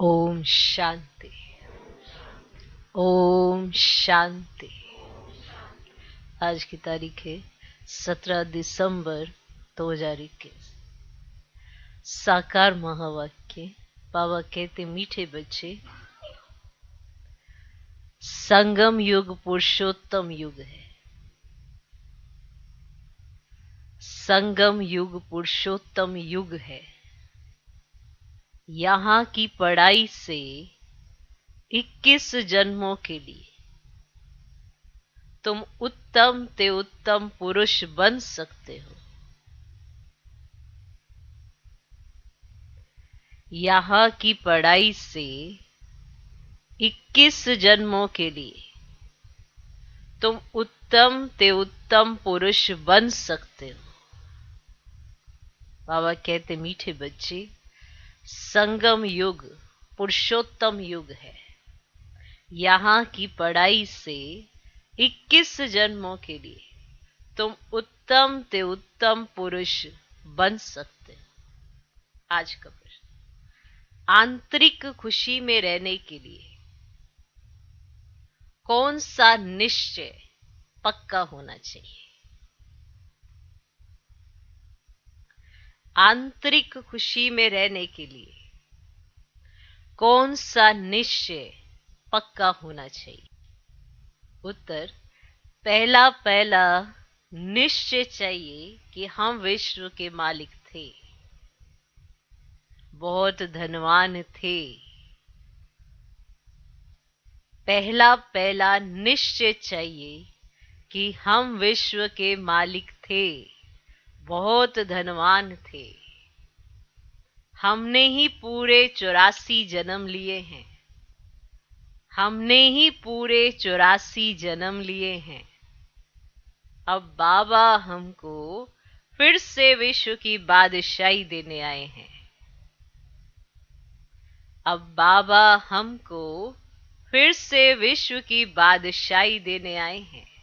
ओम शांति। ओम शांति। आज की तारीख है 17 दिसंबर 2021। साकार महावाक्य। बाबा कहते मीठे बच्चे, संगम युग पुरुषोत्तम युग है। संगम युग पुरुषोत्तम युग है। यहाँ की पढ़ाई से 21 जन्मों के लिए तुम उत्तम ते उत्तम पुरुष बन सकते हो। यहाँ की पढ़ाई से 21 जन्मों के लिए तुम उत्तम ते उत्तम पुरुष बन सकते हो। बाबा कहते मीठे बच्चे, संगम युग पुरुषोत्तम युग है। यहाँ की पढ़ाई से 21 जन्मों के लिए तुम उत्तम ते उत्तम पुरुष बन सकते हो। आज का प्रश्न, आंतरिक खुशी में रहने के लिए कौन सा निश्चय पक्का होना चाहिए? आंतरिक खुशी में रहने के लिए कौन सा निश्चय पक्का होना चाहिए? उत्तर, पहला निश्चय चाहिए कि हम विश्व के मालिक थे, बहुत धनवान थे। पहला निश्चय चाहिए कि हम विश्व के मालिक थे, बहुत धनवान थे। हमने ही पूरे 84 जन्म लिए हैं। हमने ही पूरे 84 जन्म लिए हैं। अब बाबा हमको फिर से विश्व की बादशाही देने आए हैं। अब बाबा हमको फिर से विश्व की बादशाही देने आए हैं।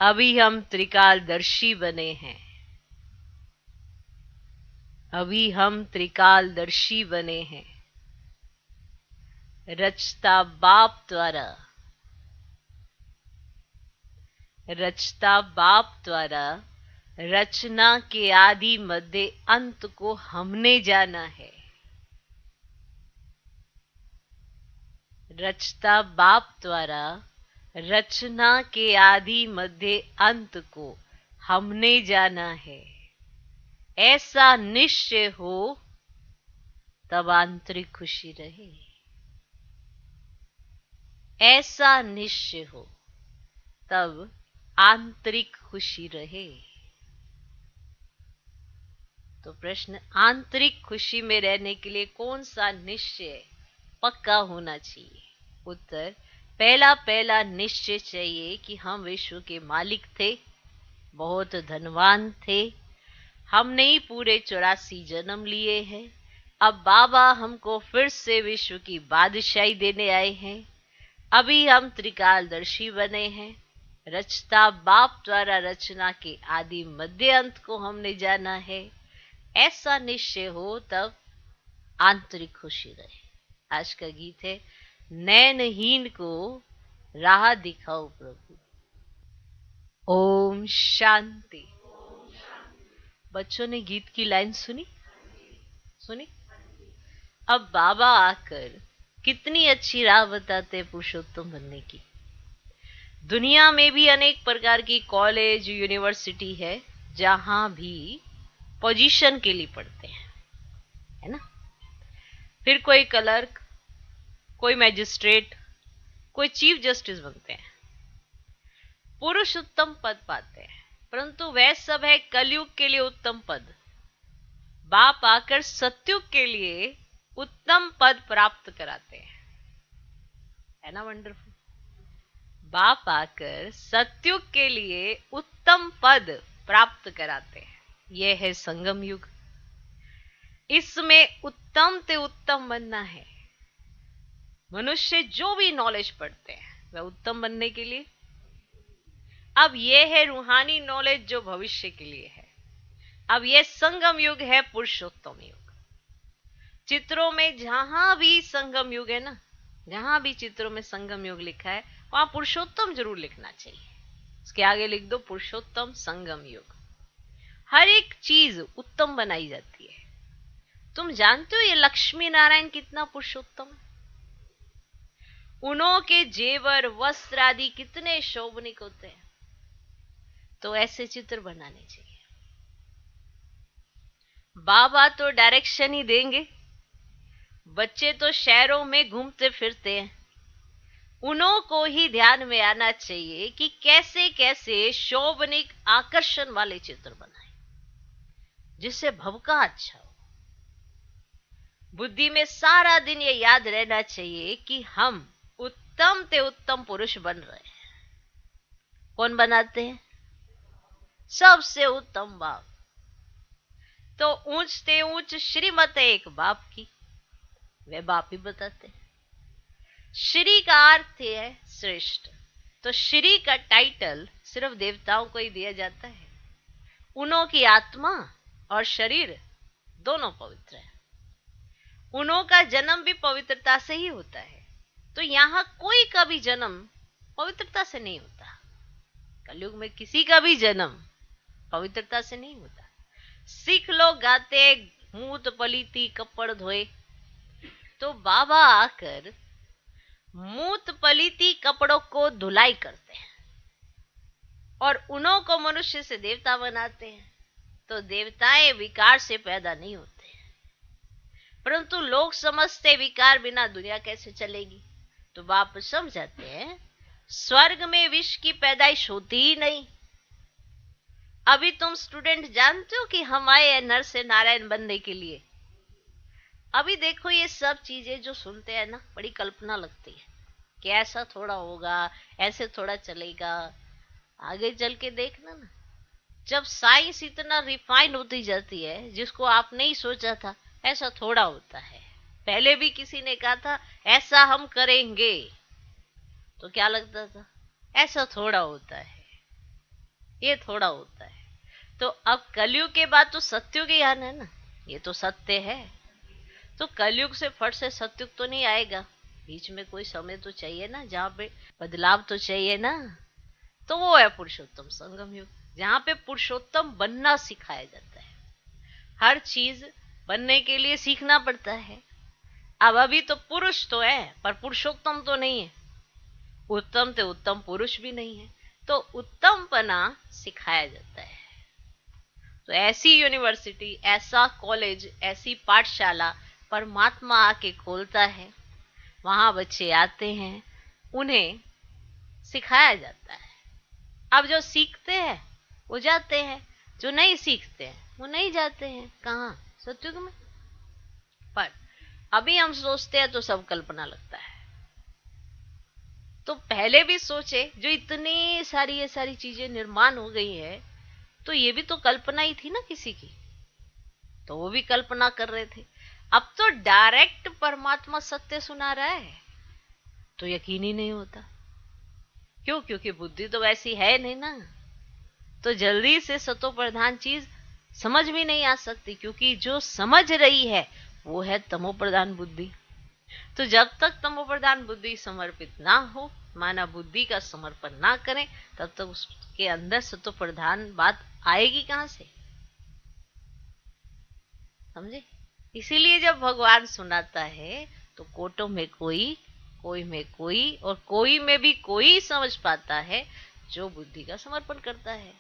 अभी हम त्रिकालदर्शी बने हैं। अभी हम त्रिकालदर्शी बने हैं। रचता बाप द्वारा रचना के आदि मध्य अंत को हमने जाना है। रचता बाप द्वारा रचना के आदि मध्य अंत को हमने जाना है। ऐसा निश्चय हो तब आंतरिक खुशी रहे। ऐसा निश्चय हो तब आंतरिक खुशी रहे। तो प्रश्न, आंतरिक खुशी में रहने के लिए कौन सा निश्चय पक्का होना चाहिए? उत्तर, पहला निश्चय चाहिए कि हम विश्व के मालिक थे, बहुत धनवान थे। हमने ही पूरे 84 जन्म लिए हैं। अब बाबा हमको फिर से विश्व की बादशाही देने आए हैं। अभी हम त्रिकालदर्शी बने हैं। रचता बाप द्वारा रचना के आदि मध्य अंत को हमने जाना है। ऐसा निश्चय हो तब आंतरिक खुशी रहे। आज का गीत है, नैनहीन को राह दिखाओ प्रभु। ओम शांति। बच्चों ने गीत की लाइन सुनी? अब बाबा आकर कितनी अच्छी राह बताते पुरुषोत्तम बनने की। दुनिया में भी अनेक प्रकार की कॉलेज यूनिवर्सिटी है जहां भी पोजीशन के लिए पढ़ते हैं, है ना। फिर कोई क्लर्क, कोई मैजिस्ट्रेट, कोई चीफ जस्टिस बनते हैं, पुरुषोत्तम पद पाते हैं। परंतु वह सब है कलयुग के लिए उत्तम पद। बाप आकर सतयुग के लिए उत्तम पद प्राप्त कराते हैं, है ना वंडरफुल। बाप आकर सतयुग के लिए उत्तम पद प्राप्त कराते हैं। यह है संगम युग। इसमें उत्तम ते उत्तम बनना है। मनुष्य जो भी नॉलेज पढ़ते हैं वह उत्तम बनने के लिए। अब यह है रूहानी नॉलेज जो भविष्य के लिए है। अब यह संगम युग है, पुरुषोत्तम युग। चित्रों में जहां भी संगम युग है ना, जहां भी चित्रों में संगम युग लिखा है वहां पुरुषोत्तम जरूर लिखना चाहिए। उसके आगे लिख दो पुरुषोत्तम संगम युग। हर एक चीज उत्तम बनाई जाती है। तुम जानते हो ये लक्ष्मी नारायण कितना पुरुषोत्तम है? उन्हों के जेवर वस्त्र आदि कितने शोभनिक होते हैं। तो ऐसे चित्र बनाने चाहिए। बाबा तो डायरेक्शन ही देंगे, बच्चे तो शहरों में घूमते फिरते हैं। उन्हों को ही ध्यान में आना चाहिए कि कैसे कैसे शोभनिक आकर्षण वाले चित्र बनाए जिससे भवका अच्छा हो। बुद्धि में सारा दिन ये याद रहना चाहिए कि हम उत्तम ते उत्तम पुरुष बन रहे हैं। कौन बनाते हैं? सबसे उत्तम बाप। तो ऊंच ते ऊंच श्रीमत है एक बाप की, वे बाप ही बताते हैं। श्री का अर्थ है श्रेष्ठ। तो श्री का टाइटल सिर्फ देवताओं को ही दिया जाता है। उन्हों की आत्मा और शरीर दोनों पवित्र है। उन्हों का जन्म भी पवित्रता से ही होता है। तो यहां कोई का भी जन्म पवित्रता से नहीं होता। कलयुग में किसी का भी जन्म पवित्रता से नहीं होता। सिख लोग गाते मूत पलीती कपड़ धोए, तो बाबा आकर मूत पलीती कपड़ों को धुलाई करते हैं और उन्हों को मनुष्य से देवता बनाते हैं। तो देवताएं विकार से पैदा नहीं होते, परंतु लोग समझते विकार बिना दुनिया कैसे चलेगी। तो बाप समझाते हैं स्वर्ग में विष की पैदाइश होती ही नहीं। अभी तुम स्टूडेंट जानते हो कि हम आए हैं नर से नारायण बनने के लिए। अभी देखो ये सब चीजें जो सुनते हैं ना, बड़ी कल्पना लगती है कि ऐसा थोड़ा होगा, ऐसे थोड़ा चलेगा। आगे चल के देखना ना, जब साइंस इतना रिफाइन होती जाती है, जिसको आपने ही सोचा था ऐसा थोड़ा होता है। पहले भी किसी ने कहा था ऐसा हम करेंगे, तो क्या लगता था ऐसा थोड़ा होता है, ये थोड़ा होता है। तो अब कलयुग के बाद तो सत्युग ही आना है ना, ये तो सत्य है। तो कलयुग से फट से सत्युग तो नहीं आएगा, बीच में कोई समय तो चाहिए ना, जहाँ पे बदलाव तो चाहिए ना। तो वो है पुरुषोत्तम संगम युग, जहाँ पे पुरुषोत्तम बनना सिखाया जाता है। हर चीज बनने के लिए सीखना पड़ता है। अब अभी तो पुरुष तो है पर पुरुषोत्तम तो नहीं है, उत्तम तो उत्तम पुरुष भी नहीं है। तो उत्तमपना सिखाया जाता है। तो ऐसी यूनिवर्सिटी, ऐसा कॉलेज, ऐसी पाठशाला परमात्मा आके खोलता है। वहां बच्चे आते हैं, उन्हें सिखाया जाता है। अब जो सीखते हैं वो जाते हैं, जो नहीं सीखते हैं वो नहीं जाते हैं। कहाँ? सत्युग में। पर अभी हम सोचते हैं तो सब कल्पना लगता है। तो पहले भी सोचे, जो इतनी सारी ये सारी चीजें निर्माण हो गई है, तो ये भी तो कल्पना ही थी ना किसी की, तो वो भी कल्पना कर रहे थे। अब तो डायरेक्ट परमात्मा सत्य सुना रहा है, तो यकीन ही नहीं होता। क्यों? क्योंकि बुद्धि तो वैसी है नहीं ना, तो जल्दी से सतो प्रधान चीज समझ भी नहीं आ सकती, क्योंकि जो समझ रही है वो है तमो प्रधान बुद्धि। तो जब तक तमो प्रधान बुद्धि समर्पित ना हो, माना बुद्धि का समर्पण ना करें, तब तक उसके अंदर सतो प्रधान बात आएगी कहां से? समझे? इसीलिए जब भगवान सुनाता है तो कोटों में कोई, कोई में कोई, और कोई में भी कोई समझ पाता है जो बुद्धि का समर्पण करता है।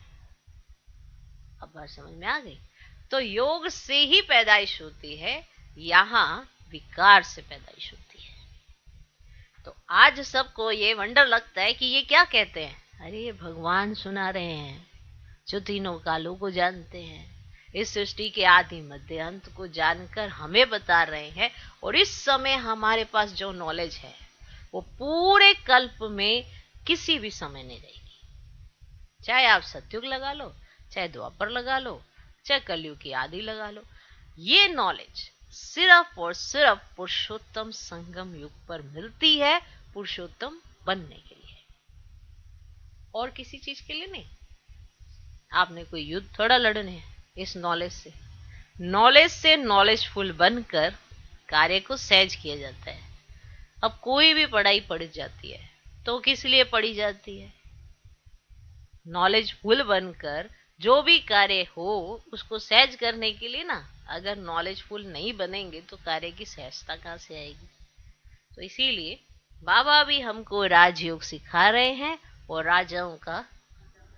अब बात समझ में आ गई? तो योग से ही पैदाइश होती है, यहां विकार से पैदाइश होती है। तो आज सबको ये वंडर लगता है कि ये क्या कहते हैं, अरे ये भगवान सुना रहे हैं जो तीनों कालों को जानते हैं, इस सृष्टि के आदि मध्य अंत को जानकर हमें बता रहे हैं। और इस समय हमारे पास जो नॉलेज है वो पूरे कल्प में किसी भी समय नहीं रहेगी। चाहे आप सतयुग लगा लो, चाहे द्वापर लगा लो, चाहे कलयुग की आदि लगा लो, ये नॉलेज सिर्फ और सिर्फ पुरुषोत्तम संगम युग पर मिलती है, पुरुषोत्तम बनने के लिए, और किसी चीज के लिए नहीं। आपने कोई युद्ध थोड़ा लड़ने हैं इस नॉलेज से। नॉलेज से नॉलेजफुल बनकर कार्य को सहज किया जाता है। अब कोई भी पढ़ाई पढ़ी जाती है तो किस लिए पढ़ी जाती है? नॉलेजफुल बनकर जो भी कार्य हो उसको सहज करने के लिए ना। अगर नॉलेजफुल नहीं बनेंगे तो कार्य की सहजता कहाँ से आएगी? तो इसीलिए बाबा भी हमको राजयोग सिखा रहे हैं और राजाओं का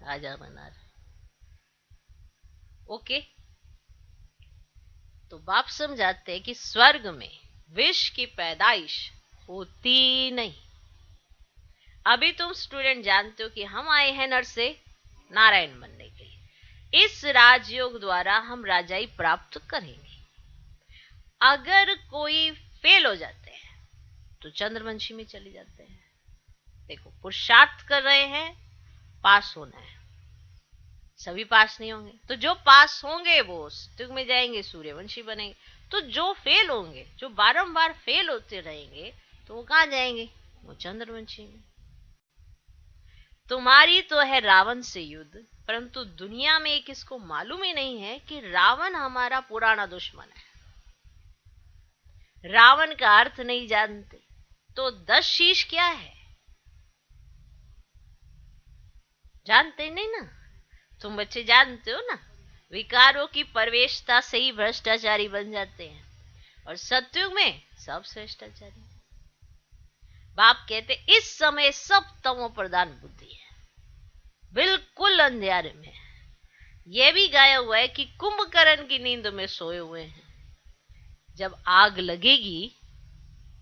राजा बना रहे। ओके, तो बाप समझाते हैं कि स्वर्ग में विष की पैदाइश होती नहीं। अभी तुम स्टूडेंट जानते हो कि हम आए हैं नर से नारायण बनने के लिए। इस राजयोग द्वारा हम राजाई प्राप्त करेंगे। अगर कोई फेल हो जाते हैं तो चंद्रवंशी में चले जाते हैं। देखो, पुरुषार्थ कर रहे हैं, पास होना है। सभी पास नहीं होंगे, तो जो पास होंगे वो सतयुग में जाएंगे, सूर्यवंशी बनेंगे। तो जो फेल होंगे, जो बारंबार फेल होते रहेंगे, तो वो कहाँ जाएंगे? वो चंद्रवंशी में। तुम्हारी तो है रावण से युद्ध, परंतु दुनिया में किसको मालूम ही नहीं है कि रावण हमारा पुराना दुश्मन है। रावण का अर्थ नहीं जानते तो 10 शीश क्या है जानते नहीं ना। तुम बच्चे जानते हो ना, विकारों की प्रवेशता से ही भ्रष्टाचारी बन जाते हैं, और सतयुग में सब श्रेष्ठाचारी। बाप कहते इस समय सब तमो प्रधान बुद्धि है, बिल्कुल अंधेरे में। यह भी गाया हुआ है कि कुंभकर्ण की नींद में सोए हुए हैं, जब आग लगेगी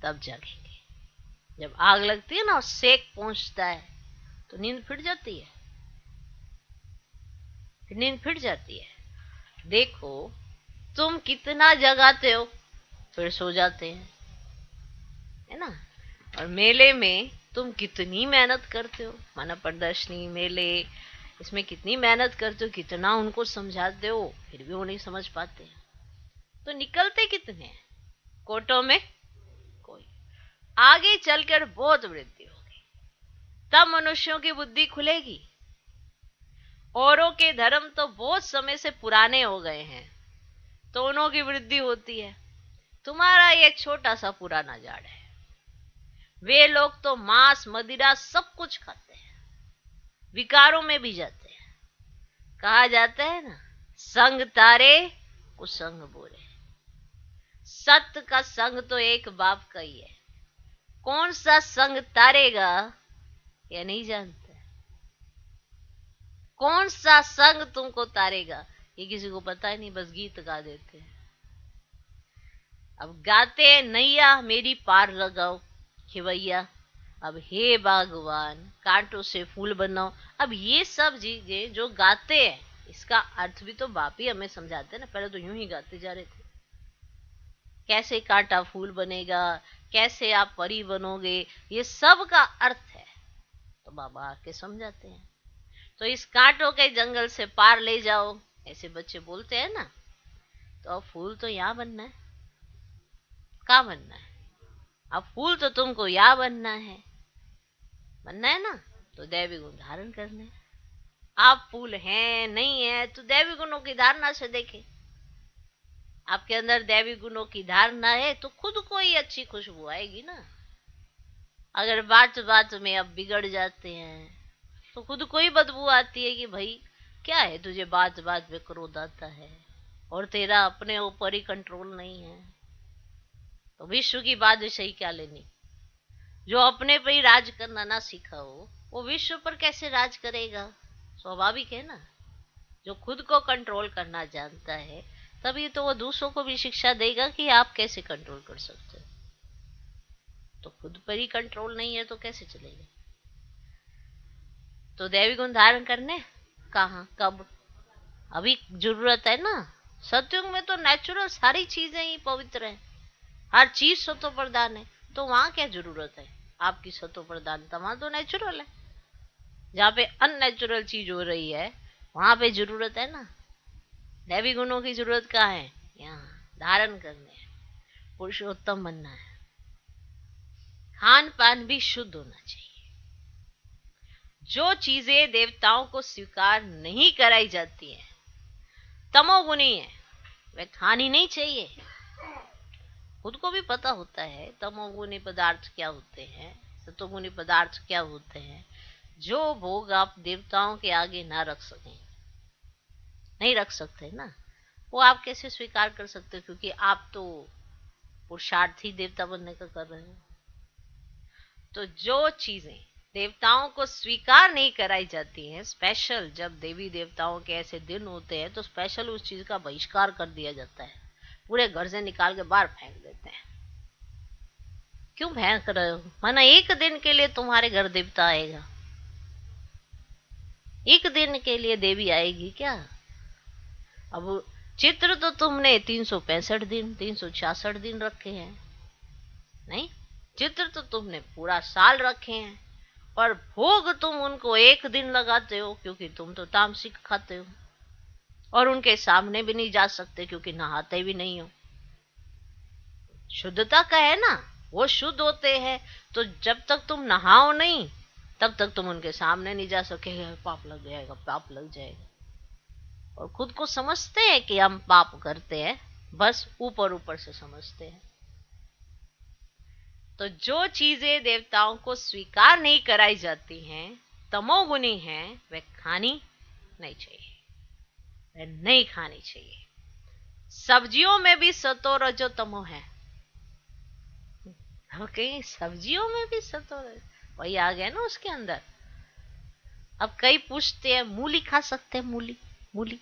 तब जगेंगे। जब आग लगती है ना और सेक पहुंचता है तो नींद फिट जाती है, नींद फिट जाती है। देखो, तुम कितना जगाते हो फिर सो जाते हैं, है ना। और मेले में तुम कितनी मेहनत करते हो, माना प्रदर्शनी मेले, इसमें कितनी मेहनत करते हो, कितना उनको समझाते हो, फिर भी वो नहीं समझ पाते। तो निकलते कितने हैं? कोटों में कोई। आगे चलकर बहुत वृद्धि होगी, तब मनुष्यों की बुद्धि खुलेगी। औरों के धर्म तो बहुत समय से पुराने हो गए हैं, तो उन्हों की वृद्धि होती है। तुम्हारा ये छोटा सा पुराना जाड़ है। वे लोग तो मांस मदिरा सब कुछ खाते हैं, विकारों में भी जाते हैं। कहा जाता है ना, संग तारे कुसंग बोरे। सत्य का संग तो एक बाप का ही है। कौन सा संग तारेगा यह नहीं जानते। कौन सा संग तुमको तारेगा ये किसी को पता ही नहीं, बस गीत गा देते हैं। अब गाते हैं नैया मेरी पार लगाओ खिवैया, अब हे बागवान कांटों से फूल बनाओ। अब ये सब चीजें जो गाते हैं, इसका अर्थ भी तो बाप ही हमें समझाते हैं ना। पहले तो यूं ही गाते जा रहे थे, कैसे कांटा फूल बनेगा, कैसे आप परी बनोगे, ये सब का अर्थ है तो बाबा आके समझाते हैं। तो इस कांटों के जंगल से पार ले जाओ, ऐसे बच्चे बोलते हैं ना। तो अब फूल तो यहाँ बनना है, कहाँ बनना है? अब फूल तो तुमको यहाँ बनना है ना, तो दैवी गुण धारण करने। आप फूल हैं नहीं है तो दैवी गुणों की धारणा से देखें। आपके अंदर दैवी गुणों की धारणा है तो खुद को ही अच्छी खुशबू आएगी ना। अगर बात बात में अब बिगड़ जाते हैं तो खुद को ही बदबू आती है कि भाई क्या है, तुझे बात बात में क्रोध आता है और तेरा अपने ऊपर ही कंट्रोल नहीं है, तो विश्व की बादशाही क्या लेनी। जो अपने पर ही राज करना ना सीखा हो वो विश्व पर कैसे राज करेगा? स्वाभाविक है ना। जो खुद को कंट्रोल करना जानता है तभी तो वो दूसरों को भी शिक्षा देगा कि आप कैसे कंट्रोल कर सकते हो। तो खुद पर ही कंट्रोल नहीं है तो कैसे चलेगा? तो दैवी गुण धारण करने कहाँ कब? अभी जरूरत है ना। सतयुग में तो नेचुरल सारी चीजें ही पवित्र है, हर चीज सतो प्रधान है। तो वहां क्या जरूरत है आपकी सतो प्रधानता? वहां तो नेचुरल है। जहाँ पे अननेचुरल चीज हो रही है वहां पे जरूरत है ना। दैवी गुणों की जरूरत कहाँ है? यहाँ धारण करने, पुरुषोत्तम बनना है। खान पान भी शुद्ध होना चाहिए। जो चीजें देवताओं को स्वीकार नहीं कराई जाती हैं, तमोगुणी है, वह खानी नहीं चाहिए। खुद को भी पता होता है तमोगुणी पदार्थ क्या होते हैं, सतोगुणी पदार्थ क्या होते हैं, जो भोग आप देवताओं के आगे ना रख सकें, नहीं रख सकते ना, वो आप कैसे स्वीकार कर सकते हो, क्योंकि आप तो पुरुषार्थी देवता बनने का कर रहे हो। तो जो चीजें देवताओं को स्वीकार नहीं कराई जाती हैं, स्पेशल जब देवी देवताओं के ऐसे दिन होते हैं तो स्पेशल उस चीज का बहिष्कार कर दिया जाता है, पूरे घर से निकाल के बाहर फेंक देते हैं। क्यों फेंक रहे हो? माना एक दिन के लिए तुम्हारे घर देवता आएगा, एक दिन के लिए देवी आएगी क्या? अब चित्र तो तुमने 365 दिन 366 दिन रखे हैं, नहीं, चित्र तो तुमने पूरा साल रखे हैं, पर भोग तुम उनको एक दिन लगाते हो क्योंकि तुम तो तामसिक खाते हो, और उनके सामने भी नहीं जा सकते क्योंकि नहाते भी नहीं हो। शुद्धता का है ना, वो शुद्ध होते हैं, तो जब तक तुम नहाओ नहीं तब तक तुम उनके सामने नहीं जा सकेगा, पाप लग जाएगा, पाप लग जाएगा। और खुद को समझते हैं कि हम पाप करते हैं, बस ऊपर ऊपर से समझते हैं। तो जो चीजें देवताओं को स्वीकार नहीं कराई जाती हैं, तमोगुणी हैं, वे खानी नहीं चाहिए, वे नहीं खानी चाहिए। सब्जियों में भी सतो रजो तमो है, कहीं सब्जियों में भी सतो वही आ गया ना उसके अंदर। अब कई पूछते हैं मूली खा सकते हैं? मूली मूली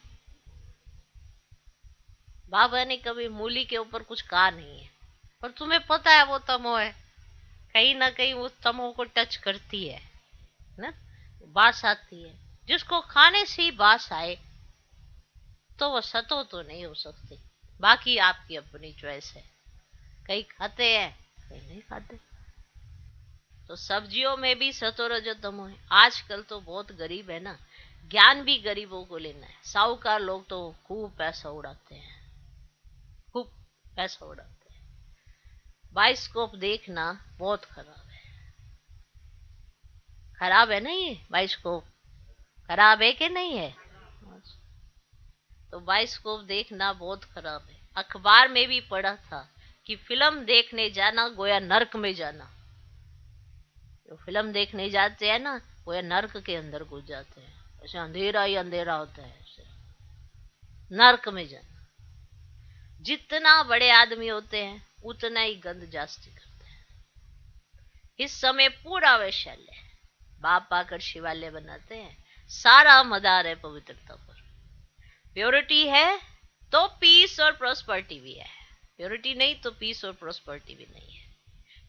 बाबा ने कभी मूली के ऊपर कुछ कहा नहीं है, पर तुम्हें पता है वो तमो है, कहीं ना कहीं वो तमो को टच करती है ना, बास आती है। जिसको खाने से ही बास आए तो वो सतो तो नहीं हो सकती। बाकी आपकी अपनी चॉइस है, कई खाते हैं कई नहीं खाते। तो सब्जियों में भी सतो रजो तमो है। आजकल तो बहुत गरीब है ना, ज्ञान भी गरीबों को लेना है। साहूकार लोग तो खूब पैसा उड़ाते हैं, खूब पैसा उड़ाते हैं। बाइस्कोप देखना बहुत खराब है, खराब है ना ये बाइस्कोप, खराब है कि नहीं है? तो बाइस्कोप देखना बहुत खराब है। अखबार में भी पढ़ा था कि फिल्म देखने जाना गोया नर्क में जाना। जो फिल्म देखने जाते हैं ना गोया नर्क के अंदर घुस जाते हैं, ऐसे अंधेरा ही अंधेरा होता है, ऐसे नर्क में जाना। जितना बड़े आदमी होते हैं उतना ही गंद जास्ती करते हैं। इस समय पूरा वैशाल्य है, बाप आकर शिवालय बनाते हैं, सारा मदार है पवित्रता पर। प्योरिटी है तो पीस और प्रोस्पर्टी भी है, प्योरिटी नहीं तो पीस और प्रोस्पर्टी भी नहीं है।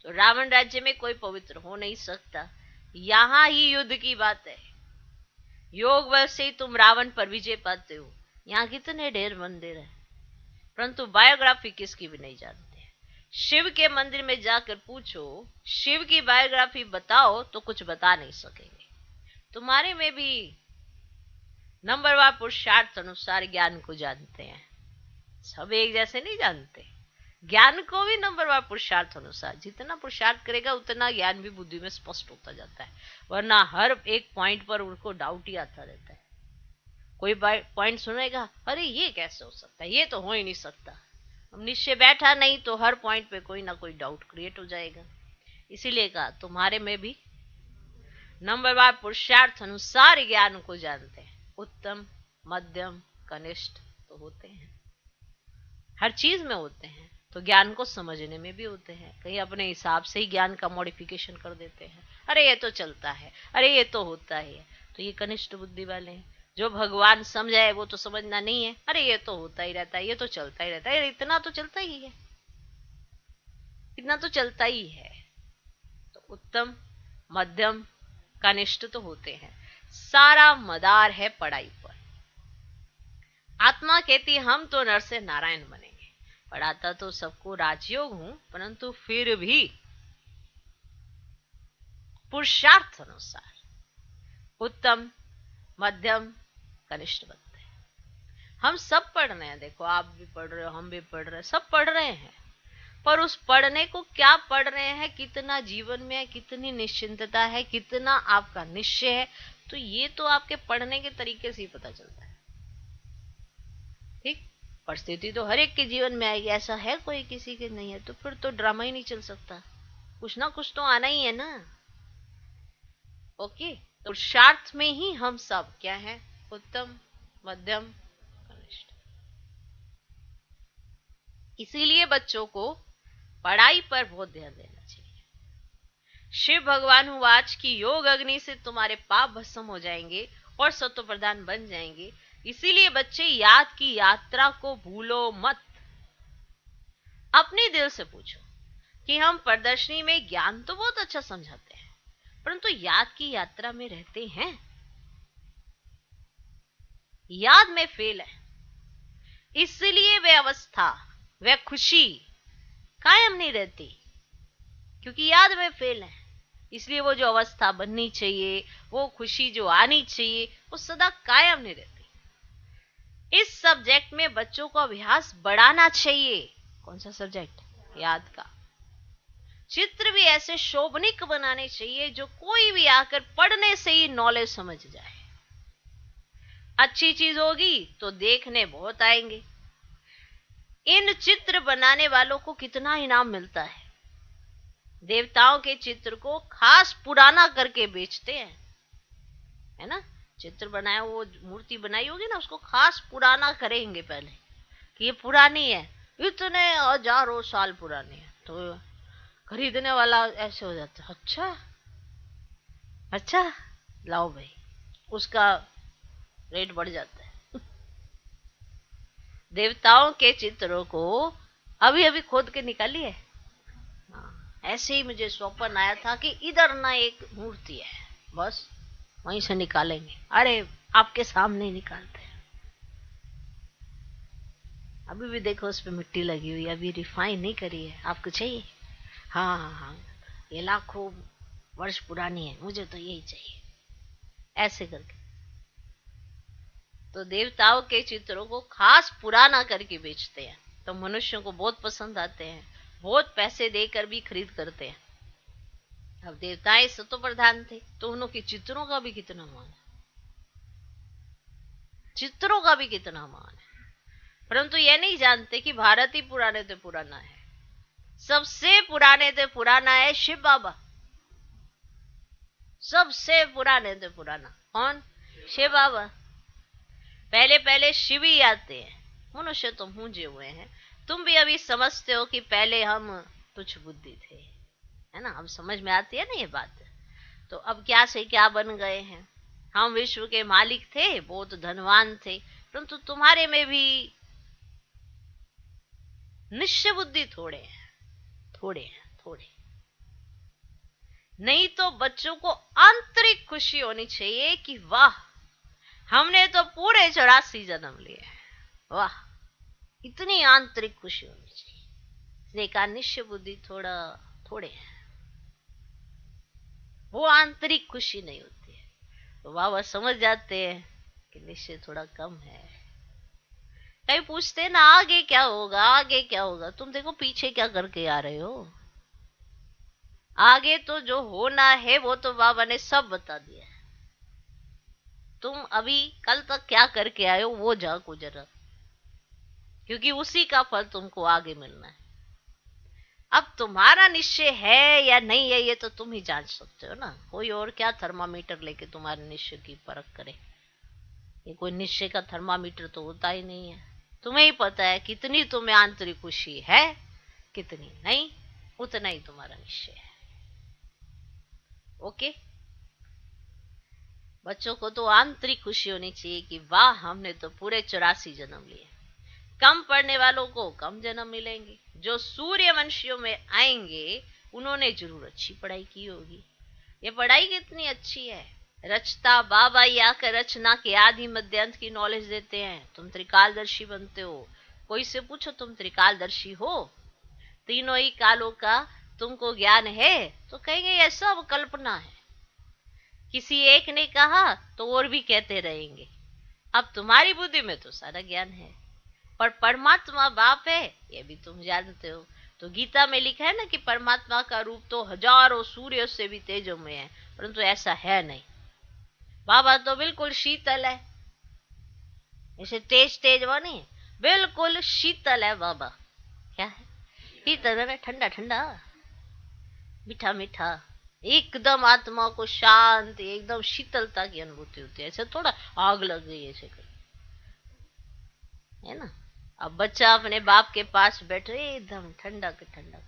तो रावण राज्य में कोई पवित्र हो नहीं सकता। यहां ही युद्ध की बात है, योग बल से ही तुम रावण पर विजय पाते हो। यहाँ कितने ढेर मंदिर है, परंतु बायोग्राफी किसकी भी नहीं जानते। शिव के मंदिर में जाकर पूछो शिव की बायोग्राफी बताओ तो कुछ बता नहीं सकेंगे। तुम्हारे में भी नंबरवार पुरुषार्थ अनुसार ज्ञान को जानते हैं, सब एक जैसे नहीं जानते। ज्ञान को भी नंबरवार पुरुषार्थ अनुसार, जितना पुरुषार्थ करेगा उतना ज्ञान भी बुद्धि में स्पष्ट होता जाता है, वरना हर एक पॉइंट पर उनको डाउट ही आता रहता है। कोई पॉइंट सुनेगा, अरे ये कैसे हो सकता है, ये तो हो ही नहीं सकता। अब निश्चय बैठा नहीं तो हर पॉइंट पे कोई ना कोई डाउट क्रिएट हो जाएगा। इसीलिए कहा तुम्हारे में भी नंबरवार पुरुषार्थ अनुसार ज्ञान को जानते हैं। उत्तम मध्यम कनिष्ठ तो होते हैं, हर चीज में होते हैं, तो ज्ञान को समझने में भी होते हैं। कहीं अपने हिसाब से ही ज्ञान का मॉडिफिकेशन कर देते हैं, अरे ये तो चलता है, अरे ये तो होता है, तो ये कनिष्ठ बुद्धि वाले हैं। जो भगवान समझाए वो तो समझना नहीं है, अरे ये तो होता ही रहता है, ये तो चलता ही रहता है, इतना तो चलता ही है, इतना तो चलता ही है। तो उत्तम मध्यम कनिष्ठ तो होते हैं, सारा मदार है पढ़ाई पर। आत्मा कहती हम तो नर से नारायण बनेंगे, पढ़ाता तो सबको राजयोग हूं, परंतु फिर भी पुरुषार्थ अनुसार उत्तम मध्यम कनिष्ठ बनते हैं। हम सब पढ़ रहे हैं, देखो आप भी पढ़ रहे हो, हम भी पढ़ रहे हैं, सब पढ़ रहे हैं, पर उस पढ़ने को क्या पढ़ रहे हैं, कितना जीवन में है, कितनी निश्चिंतता है, कितना आपका निश्चय है, तो ये तो आपके पढ़ने के तरीके से ही पता चलता है। ठीक, परिस्थिति तो हर एक के जीवन में आएगी, ऐसा है कोई किसी के नहीं है, तो फिर तो ड्रामा ही नहीं चल सकता, कुछ ना कुछ तो आना ही है ना। ओके, तो पुरुषार्थ में ही हम सब क्या है, उत्तम, मध्यम, कनिष्ठ। इसीलिए बच्चों को पढ़ाई पर बहुत ध्यान देना चाहिए। शिव भगवान उवाच की योग अग्नि से तुम्हारे पाप भस्म हो जाएंगे और सत्व प्रधान बन जाएंगे। इसीलिए बच्चे याद की यात्रा को भूलो मत। अपने दिल से पूछो कि हम प्रदर्शनी में ज्ञान तो बहुत अच्छा समझाते हैं, परंतु याद की यात्रा में रहते हैं, याद में फेल है। इसलिए वह अवस्था, वह खुशी कायम नहीं रहती, क्योंकि याद में फेल है। इसलिए वो जो अवस्था बननी चाहिए, वो खुशी जो आनी चाहिए, वो सदा कायम नहीं रहती। इस सब्जेक्ट में बच्चों को अभ्यास बढ़ाना चाहिए। कौन सा सब्जेक्ट? याद का। चित्र भी ऐसे शोभनिक बनाने चाहिए जो कोई भी आकर पढ़ने से ही नॉलेज समझ जाए। अच्छी चीज होगी तो देखने बहुत आएंगे। इन चित्र बनाने वालों को कितना इनाम मिलता है। देवताओं के चित्र को खास पुराना करके बेचते हैं, है ना। चित्र बनाया, वो मूर्ति बनाई होगी ना, उसको खास पुराना करेंगे पहले कि ये पुरानी है, इतने हजारों साल पुरानी है, तो खरीदने वाला ऐसे हो जाता है, अच्छा अच्छा लाओ भाई, उसका रेट बढ़ जाता है। देवताओं के चित्रों को अभी अभी खोद के निकालिए। ऐसे ही मुझे स्वप्न आया था कि इधर ना एक मूर्ति है, बस वहीं से निकालेंगे। अरे आपके सामने ही निकालते हैं। अभी भी देखो उस पे मिट्टी लगी हुई, अभी रिफाइन नहीं करी है। आपको चाहिए? हाँ हाँ हाँ, ये लाखों वर्ष पुरानी है, मुझे तो यही चाहिए, ऐसे करके। तो देवताओं के चित्रों को खास पुराना करके बेचते हैं, तो मनुष्यों को बहुत पसंद आते हैं, बहुत पैसे देकर भी खरीद करते हैं। अब देवताएं सतो प्रधान थे, तो उनके चित्रों का भी कितना मान है, चित्रों का भी कितना मान है। परंतु ये नहीं जानते कि भारत ही पुराने से पुराना है। सबसे पुराने से पुराना है शिव बाबा। सबसे पुराने से पुराना कौन? शिव बाबा। पहले पहले शिव ही आते हैं। मनुष्य तो मूंझे हुए हैं। तुम भी अभी समझते हो कि पहले हम तुच्छ बुद्धि थे, है ना। अब समझ में आती है ना ये बात। तो अब क्या से क्या बन गए हैं। हम विश्व के मालिक थे, बहुत धनवान थे, परंतु तुम्हारे में भी निश्चय बुद्धि थोड़े हैं, थोड़े हैं, थोड़े। नहीं तो बच्चों को आंतरिक खुशी होनी चाहिए कि वाह, हमने तो पूरे 84 जन्म लिए हैं, वाह, इतनी आंतरिक खुशी होनी चाहिए। इसलिए कहा निश्चय बुद्धि थोड़ा थोड़े है, वो आंतरिक खुशी नहीं होती है। तो बाबा समझ जाते हैं कि निश्चय थोड़ा कम है। कहीं पूछते ना आगे क्या होगा, आगे क्या होगा। तुम देखो पीछे क्या करके आ रहे हो। आगे तो जो होना है वो तो बाबा ने सब बता दिया है। तुम अभी कल तक क्या करके आए हो वो जाको जरा, क्योंकि उसी का फल तुमको आगे मिलना है। अब तुम्हारा निश्चय है या नहीं है ये तो तुम ही जांच सकते हो ना। कोई और क्या थर्मामीटर लेके तुम्हारे निश्चय की परख करे। ये कोई निश्चय का थर्मामीटर तो होता ही नहीं है। तुम्हें ही पता है कितनी तुम्हें आंतरिक खुशी है, कितनी नहीं, उतना ही तुम्हारा निश्चय है। ओके, बच्चों को तो आंतरिक खुशी होनी चाहिए कि वाह, हमने तो पूरे 84 जन्म लिए। कम पढ़ने वालों को कम जन्म मिलेंगे। जो सूर्यवंशियों में आएंगे उन्होंने जरूर अच्छी पढ़ाई की होगी। ये पढ़ाई कितनी अच्छी है। रचता बाबा ही आकर रचना के आदि मध्य अंत की नॉलेज देते हैं। तुम त्रिकालदर्शी बनते हो। कोई से पूछो तुम त्रिकालदर्शी हो, तीनों ही कालों का तुमको ज्ञान है, तो कहेंगे यह सब कल्पना है। किसी एक ने कहा तो और भी कहते रहेंगे। अब तुम्हारी बुद्धि में तो सारा ज्ञान है, पर परमात्मा बाप है ये भी तुम जानते हो। तो गीता में लिखा है ना कि परमात्मा का रूप तो हजारों सूर्य से भी तेजों में है, परंतु ऐसा है नहीं। बाबा तो बिल्कुल शीतल है, ऐसे तेज तेज वो नहीं, बिल्कुल शीतल है बाबा। क्या है? शीतल है, ठंडा ठंडा, मीठा मीठा, एकदम आत्मा को शांत, एकदम शीतलता की अनुभूति होती है। ऐसे थोड़ा आग लग गई ऐसे है ना। अब बच्चा अपने बाप के पास बैठे एकदम ठंडा के ठंडा,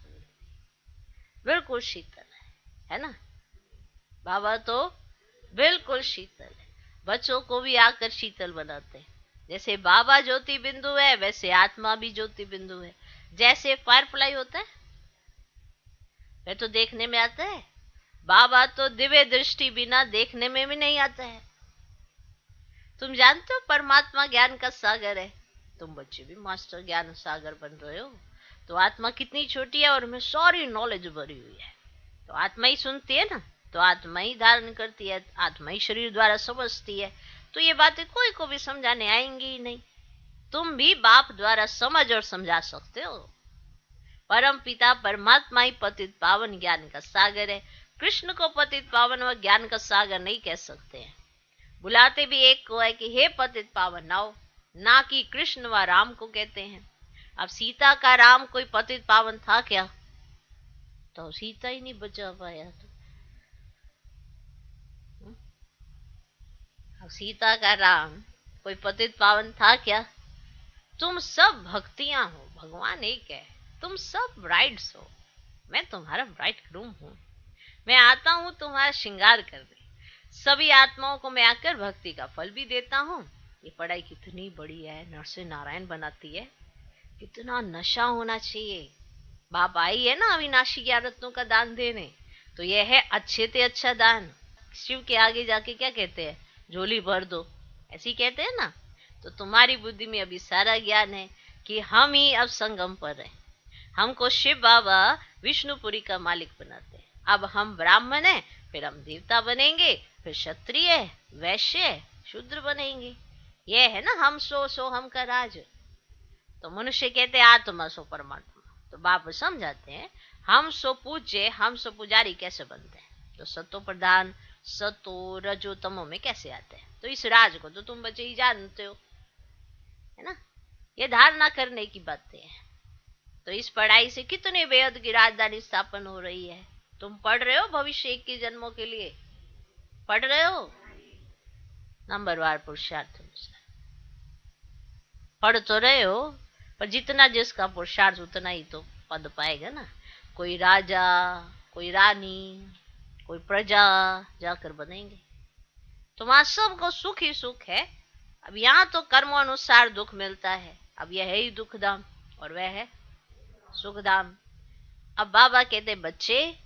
बिल्कुल शीतल है ना। बाबा तो बिल्कुल शीतल है, बच्चों को भी आकर शीतल बनाते हैं। जैसे बाबा ज्योति बिंदु है, वैसे आत्मा भी ज्योति बिंदु है। जैसे फायरफ्लाई होता है वह तो देखने में आता है, बाबा तो दिव्य दृष्टि बिना देखने में भी नहीं आता है। तुम जानते हो परमात्मा ज्ञान का सागर है, तुम बच्चे भी मास्टर ज्ञान सागर बन रहे हो। तो आत्मा कितनी छोटी है और हमें सारी नॉलेज भरी हुई है। तो आत्मा ही सुनती है ना, तो आत्मा ही धारण करती है, आत्मा ही शरीर द्वारा समझती है। तो ये बातें कोई को भी समझाने आएंगी ही नहीं। तुम भी बाप द्वारा समझ और समझा सकते हो। परम पिता परमात्मा ही पतित पावन ज्ञान का सागर है। कृष्ण को पतित पावन व ज्ञान का सागर नहीं कह सकते हैं। बुलाते भी एक को है कि हे पतित पावन नाओ, ना कि कृष्ण व राम को कहते हैं। अब सीता का राम कोई पतित पावन था क्या? तो सीता ही नहीं बचा पाया। तो अब सीता का राम कोई पतित पावन था क्या? तुम सब भक्तियां हो, भगवान एक है, तुम सब ब्राइड्स हो, मैं तुम्हारा ब्राइड ग्रूम हूं। मैं आता हूं तुम्हारा श्रृंगार करने। सभी आत्माओं को मैं आकर भक्ति का फल भी देता हूं। ये पढ़ाई कितनी बड़ी है, नरसिंह नारायण बनाती है। कितना नशा होना चाहिए। बाप आई है ना अविनाशी ज्ञान रत्नों का दान देने, तो यह है अच्छे से अच्छा दान। शिव के आगे जाके क्या कहते हैं? झोली भर दो, ऐसे ही कहते हैं ना। तो तुम्हारी बुद्धि में अभी सारा ज्ञान है कि हम ही अब संगम पर हैं। हमको शिव बाबा विष्णुपुरी का मालिक बनाते हैं। अब हम ब्राह्मण हैं, फिर हम देवता बनेंगे, फिर क्षत्रिय, वैश्य, शूद्र बनेंगे। यह है ना हम सो हम का राज। तो मनुष्य कहते हैं आत्मा सो परमात्मा। तो बाप समझाते हैं हम सो पूज्य, हम सो पुजारी कैसे बनते हैं। तो सतो प्रधान, सतो रजो तमो में कैसे आते हैं। तो इस राज को तो तुम बच्चे ही जानते हो, है ना। ये धारणा करने की बातें हैं। तो इस पढ़ाई से कितने बेहद की राजधानी स्थापन हो रही है। तुम पढ़ रहे हो भविष्य 21 जन्मों के लिए, पढ़ रहे हो नंबरवार पुरुषार्थ अनुसार पढ़ तो रहे हो, पर जितना जिसका पुरुषार्थ उतना ही तो पद पाएगा ना। कोई राजा, कोई रानी, कोई प्रजा जाकर बनेंगे। तो वहां सबको सुख ही सुख है। अब यहाँ तो कर्मों अनुसार दुख मिलता है। अब यह है ही दुख धाम और वह है सुख धाम। अब बाबा कहते बच्चे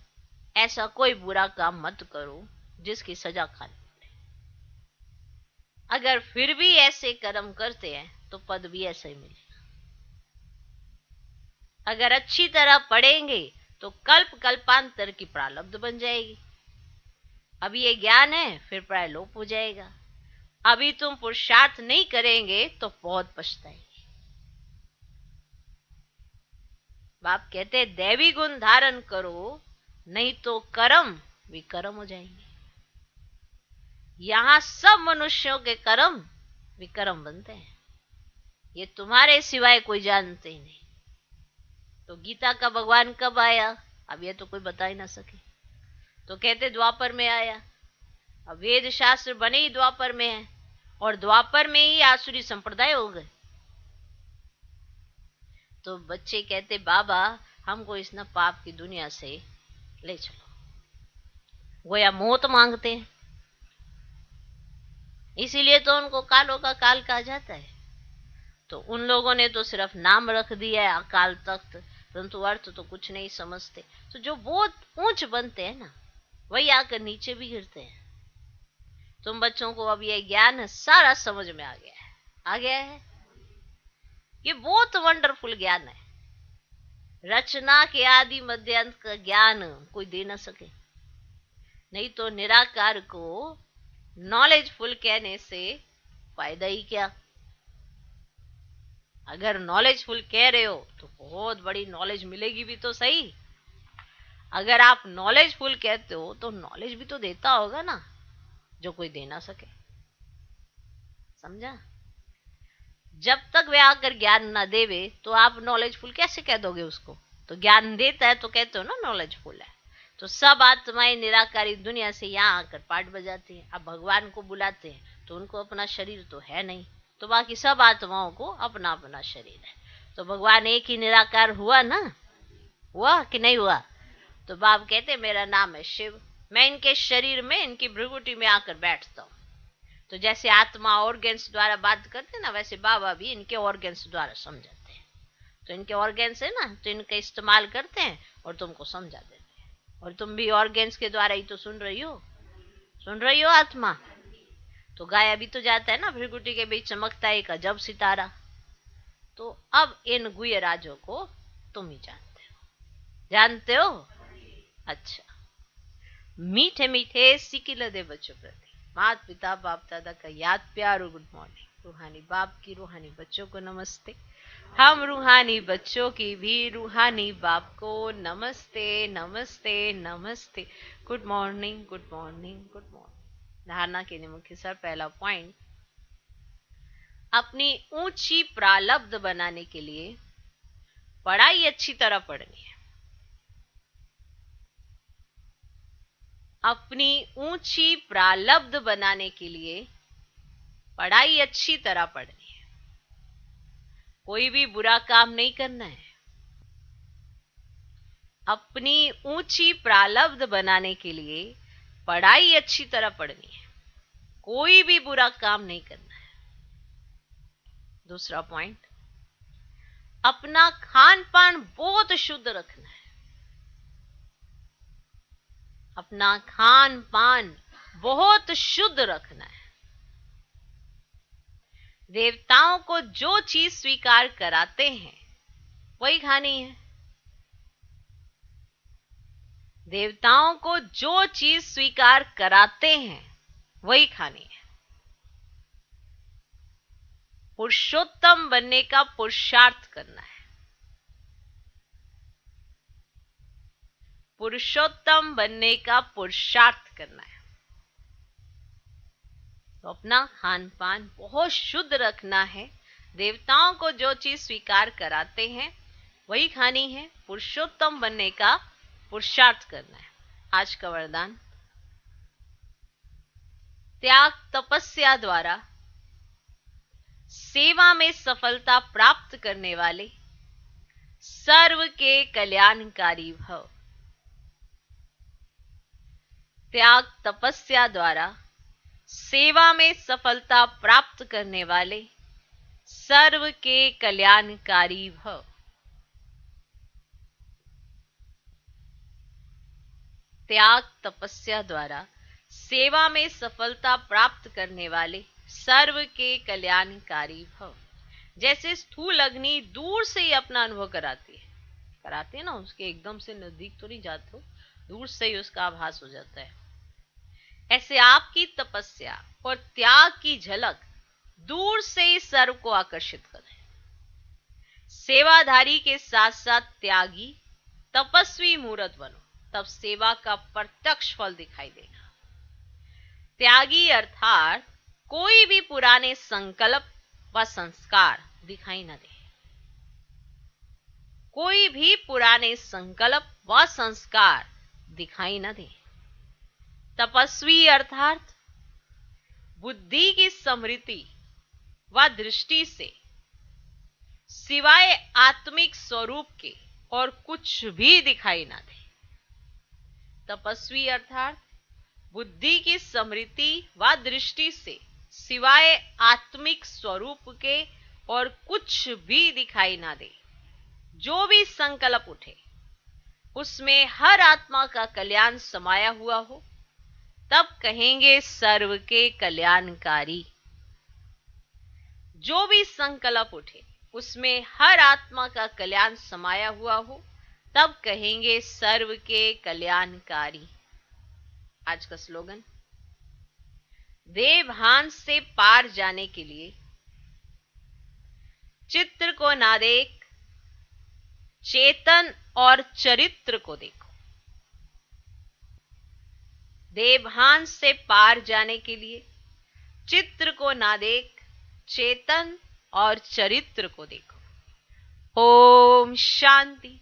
ऐसा कोई बुरा काम मत करो जिसकी सजा खानी पड़े। अगर फिर भी ऐसे कर्म करते हैं तो पद भी ऐसा ही मिलेगा। अगर अच्छी तरह पढ़ेंगे तो कल्प कल्पांतर की प्रारब्ध बन जाएगी। अभी ये ज्ञान है, फिर प्रायलोप हो जाएगा। अभी तुम पुरुषार्थ नहीं करेंगे तो बहुत पछताएंगे। बाप कहते दैवी गुण धारण करो, नहीं तो कर्म विकर्म हो जाएंगे। यहां सब मनुष्यों के कर्म विकर्म बनते हैं, ये तुम्हारे सिवाय कोई जानते ही नहीं। तो गीता का भगवान कब आया? अब ये तो कोई बता ही ना सके। तो कहते द्वापर में आया। अब वेद शास्त्र बने ही द्वापर में है, और द्वापर में ही आसुरी संप्रदाय हो गए। तो बच्चे कहते बाबा हमको इस न पाप की दुनिया से ले चलो। गोया मौत मांगते हैं, इसीलिए तो उनको कालों का काल कहा जाता है। तो उन लोगों ने तो सिर्फ नाम रख दिया है अकाल तख्त, परंतु अर्थ तो कुछ नहीं समझते। तो जो बहुत ऊंच बनते हैं ना, वही आकर नीचे भी गिरते हैं। तुम बच्चों को अब ये ज्ञान सारा समझ में आ गया है, आ गया है। ये बहुत वंडरफुल ज्ञान है। रचना के आदि मध्य अंत का ज्ञान कोई दे ना सके। नहीं तो निराकार को नॉलेजफुल कहने से फायदा ही क्या। अगर नॉलेजफुल कह रहे हो तो बहुत बड़ी नॉलेज मिलेगी भी तो सही। अगर आप नॉलेजफुल कहते हो तो नॉलेज भी तो देता होगा ना, जो कोई दे ना सके। समझा? जब तक वे आकर ज्ञान ना देवे तो आप नॉलेजफुल कैसे कह दोगे उसको? तो ज्ञान देता है तो कहते हो ना नॉलेजफुल है। तो सब आत्माएं निराकारी दुनिया से यहाँ आकर पाठ बजाती हैं। अब भगवान को बुलाते हैं तो उनको अपना शरीर तो है नहीं, तो बाकी सब आत्माओं को अपना अपना शरीर है। तो भगवान एक ही निराकार हुआ ना, हुआ कि नहीं हुआ? तो बाप कहते मेरा नाम है शिव, मैं इनके शरीर में, इनकी भ्रुकुटी में आकर बैठता हूँ। तो जैसे आत्मा ऑर्गेन्स द्वारा बात करते ना, वैसे बाबा भी इनके ऑर्गेन्स द्वारा समझाते हैं। तो इनके ऑर्गेन्स है ना, तो इनका इस्तेमाल करते हैं और तुमको समझा देते हैं। और तुम भी ऑर्गेन्स के द्वारा ही तो सुन रही हो, सुन रही हो आत्मा। तो गाया भी तो जाता है ना, भ्रिकुटी के बीच चमकता है एक अजब सितारा। तो अब इन गुह्य राजों को तुम ही जानते हो, जानते हो? अच्छा, मीठे मीठे सिकिलदे बच्चों प्रति माता पिता बाप दादा का याद प्यार और गुड मॉर्निंग। रूहानी बाप की रूहानी बच्चों को नमस्ते। हम रूहानी बच्चों की भी रूहानी बाप को नमस्ते नमस्ते नमस्ते। Good morning good morning good morning. धारणा के मुख्य सर पहला पॉइंट, अपनी ऊंची प्रारब्ध बनाने के लिए पढ़ाई अच्छी तरह पढ़नी है। अपनी ऊंची प्रारब्ध बनाने के लिए पढ़ाई अच्छी तरह पढ़नी है। कोई भी बुरा काम नहीं करना है। अपनी ऊंची प्रारब्ध बनाने के लिए पढ़ाई अच्छी तरह पढ़नी है, कोई भी बुरा काम नहीं करना है। दूसरा पॉइंट, अपना खान पान बहुत शुद्ध रखना है। अपना खान पान बहुत शुद्ध रखना है। देवताओं को जो चीज स्वीकार कराते हैं वही खानी है। देवताओं को जो चीज स्वीकार कराते हैं वही खानी है। पुरुषोत्तम बनने का पुरुषार्थ करना है। पुरुषोत्तम बनने का पुरुषार्थ करना है। तो अपना खान पान बहुत शुद्ध रखना है। देवताओं को जो चीज स्वीकार कराते हैं वही खानी है। पुरुषोत्तम बनने का पुरुषार्थ करना है। आज का वरदान, त्याग तपस्या द्वारा सेवा में सफलता प्राप्त करने वाले सर्व के कल्याणकारी भव। त्याग तपस्या द्वारा सेवा में सफलता प्राप्त करने वाले सर्व के कल्याणकारी भव। त्याग तपस्या द्वारा सेवा में सफलता प्राप्त करने वाले सर्व के कल्याणकारी भव। जैसे स्थूल अग्नि दूर से ही अपना अनुभव कराती है ना, उसके एकदम से नजदीक तो नहीं जाते हो, दूर से ही उसका आभास हो जाता है। ऐसे आपकी तपस्या और त्याग की झलक दूर से ही सर्व को आकर्षित करे। सेवाधारी के साथ साथ त्यागी तपस्वी मूर्त बनो, तब सेवा का प्रत्यक्ष फल दिखाई देगा। त्यागी अर्थात कोई भी पुराने संकल्प व संस्कार दिखाई न दे। कोई भी पुराने संकल्प व संस्कार दिखाई न दे। तपस्वी अर्थात बुद्धि की स्मृति व दृष्टि से सिवाय आत्मिक स्वरूप के और कुछ भी दिखाई ना दे। तपस्वी अर्थात बुद्धि की स्मृति व दृष्टि से सिवाय आत्मिक स्वरूप के और कुछ भी दिखाई ना दे। जो भी संकल्प उठे उसमें हर आत्मा का कल्याण समाया हुआ हो, तब कहेंगे सर्व के कल्याणकारी। जो भी संकल्प उठे उसमें हर आत्मा का कल्याण समाया हुआ हो, तब कहेंगे सर्व के कल्याणकारी। आज का स्लोगन, देवभान से पार जाने के लिए चित्र को ना देख, चेतन और चरित्र को देखो। देवभान से पार जाने के लिए चित्र को ना देख, चेतन और चरित्र को देखो। ओम शांति।